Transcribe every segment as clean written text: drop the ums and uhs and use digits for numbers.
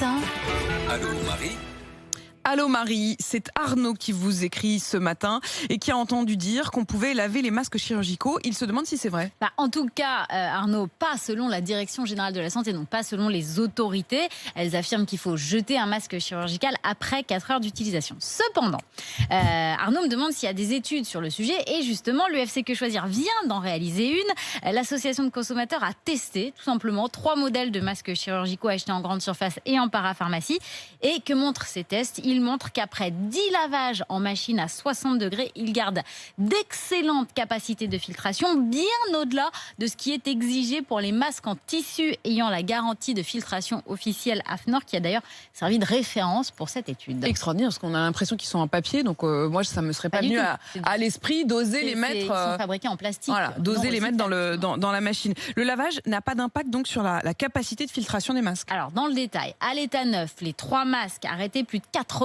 matin. Allô Marie. Allô Marie, c'est Arnaud qui vous écrit ce matin et qui a entendu dire qu'on pouvait laver les masques chirurgicaux. Il se demande si c'est vrai. En tout cas, Arnaud, pas selon la Direction générale de la santé, donc pas selon les autorités. Elles affirment qu'il faut jeter un masque chirurgical après 4 heures d'utilisation. Cependant, Arnaud me demande s'il y a des études sur le sujet et justement, l'UFC Que Choisir vient d'en réaliser une. L'association de consommateurs a testé tout simplement 3 modèles de masques chirurgicaux achetés en grande surface et en parapharmacie. Et que montrent ces tests? Ils montrent qu'après 10 lavages en machine à 60 degrés, ils gardent d'excellentes capacités de filtration, bien au-delà de ce qui est exigé pour les masques en tissu ayant la garantie de filtration officielle AFNOR, qui a d'ailleurs servi de référence pour cette étude. Extraordinaire, parce qu'on a l'impression qu'ils sont en papier, donc moi ça me serait pas venu à l'esprit d'oser les mettre. Ils sont fabriqués en plastique. Voilà, d'oser les mettre dans la machine. Le lavage n'a pas d'impact donc sur la capacité de filtration des masques. Alors dans le détail, à l'état neuf, les 3 masques arrêtaient plus de 98%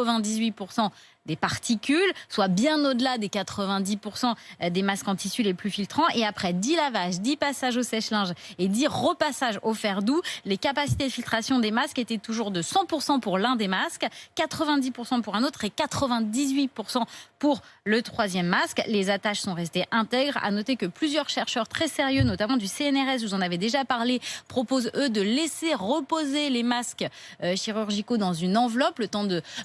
des particules, soit bien au-delà des 90% des masques en tissu les plus filtrants. Et après 10 lavages, 10 passages au sèche-linge et 10 repassages au fer doux, les capacités de filtration des masques étaient toujours de 100% pour l'un des masques, 90% pour un autre et 98% pour le 3e masque. Les attaches sont restées intègres. À noter que plusieurs chercheurs très sérieux, notamment du CNRS, vous en avez déjà parlé, proposent eux de laisser reposer les masques chirurgicaux dans une enveloppe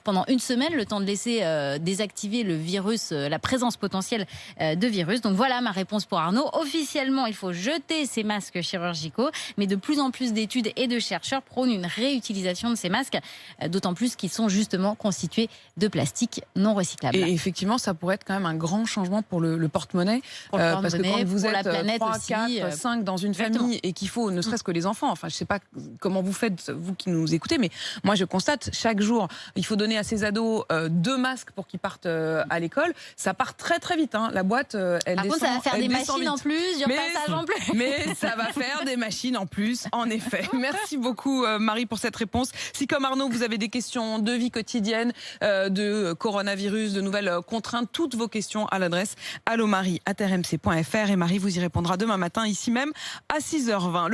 pendant une semaine, le temps de laisser désactiver le virus, la présence potentielle de virus. Donc voilà ma réponse pour Arnaud. Officiellement, il faut jeter ces masques chirurgicaux, mais de plus en plus d'études et de chercheurs prônent une réutilisation de ces masques, d'autant plus qu'ils sont justement constitués de plastique non recyclable. Et effectivement, ça pourrait être quand même un grand changement pour le porte-monnaie. Parce que quand vous êtes 3, 4, 5 dans une famille et qu'il faut, ne serait-ce que les enfants, enfin je ne sais pas comment vous faites, vous qui nous écoutez, mais moi je constate chaque jour, il faut donner à ces ados 2 masques pour qu'ils partent à l'école. Ça part très très vite. Hein. La boîte, elle Par descend. contre, ça va faire des machines vite en plus, du repassage en plus. Mais ça va faire des machines en plus, en effet. Merci beaucoup Marie pour cette réponse. Si comme Arnaud, vous avez des questions de vie quotidienne, de coronavirus, de nouvelles contraintes, toutes vos questions à l'adresse allomarie@rmc.fr et Marie vous y répondra demain matin ici même à 6h20.